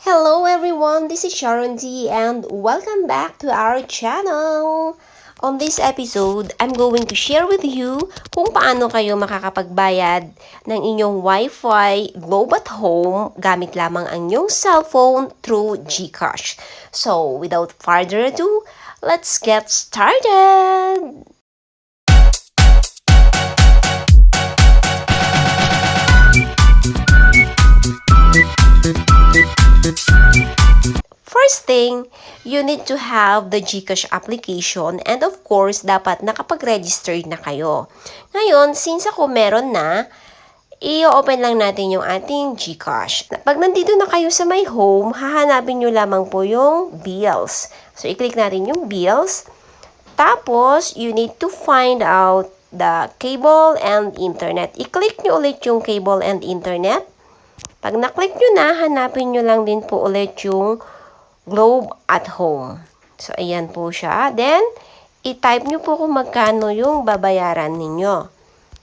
Hello everyone, this is Sharon D and welcome back to our channel. On this episode, I'm going to share with you kung paano kayo makakapagbayad ng inyong Wi-Fi Globe at Home gamit lamang ang inyong cellphone through GCash. So, without further ado, let's get started! First thing, you need to have the GCash application and of course, dapat nakapag-register na kayo. Ngayon, since ako meron na, i-open lang natin yung ating GCash. Pag nandito na kayo sa my home, hahanapin nyo lamang po yung bills. So, i-click natin yung bills. Tapos, you need to find out the cable and internet. I-click nyo ulit yung cable and internet. Pag na-click nyo na, hanapin nyo lang din po ulit yung Globe at Home. So, ayan po siya. Then, i-type nyo po kung magkano yung babayaran ninyo.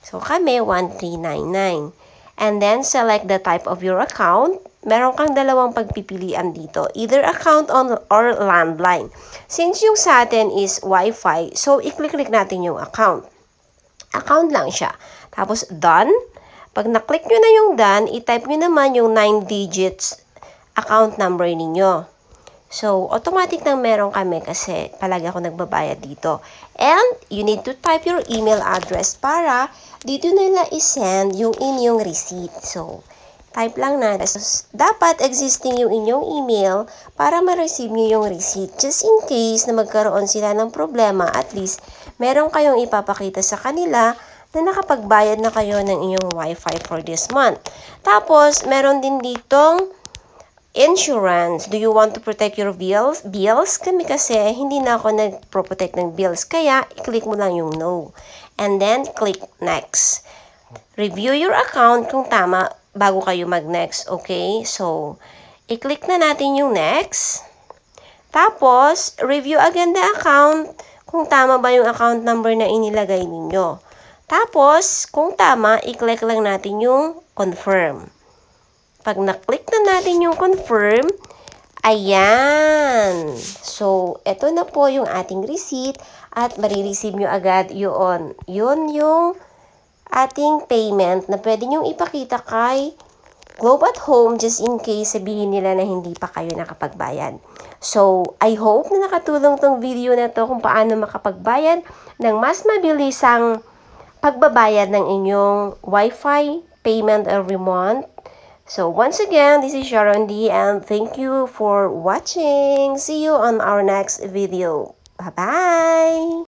So, kami, 1399. And then, select the type of your account. Meron kang dalawang pagpipilian dito. Either account or landline. Since yung sa atin is Wi-Fi, so, i-click natin yung account. Account lang siya. Tapos, done. Pag na-click nyo na yung done, i-type nyo naman yung 9 digits account number ninyo. So, automatic nang meron kami kasi palagi ako nagbabayad dito. And, you need to type your email address para dito nila isend yung inyong receipt. So, type lang na. Dapat existing yung inyong email para ma-receive nyo yung receipt. Just in case na magkaroon sila ng problema, at least meron kayong ipapakita sa kanila na nakapagbayad na kayo ng inyong Wi-Fi for this month. Tapos, meron din ditong insurance. Do you want to protect your bills? Kami kasi, hindi na ako nag-protect ng bills. Kaya, i-click mo lang yung no. And then, click next. Review your account kung tama bago kayo mag-next. Okay? So, i-click na natin yung next. Tapos, review again the account kung tama ba yung account number na inilagay ninyo. Tapos, kung tama, i-click lang natin yung confirm. Pag na-click na natin yung confirm, ayan. So, eto na po yung ating receipt at marireceive nyo agad yun. Yun yung ating payment na pwede nyong ipakita kay Globe at Home just in case sabihin nila na hindi pa kayo nakapagbayad. So, I hope na nakatulong tong video na to kung paano makapagbayad ng mas mabilisang pagbabayad ng inyong Wi-Fi payment every month. So, once again, this is Sharon D and thank you for watching. See you on our next video. Bye-bye!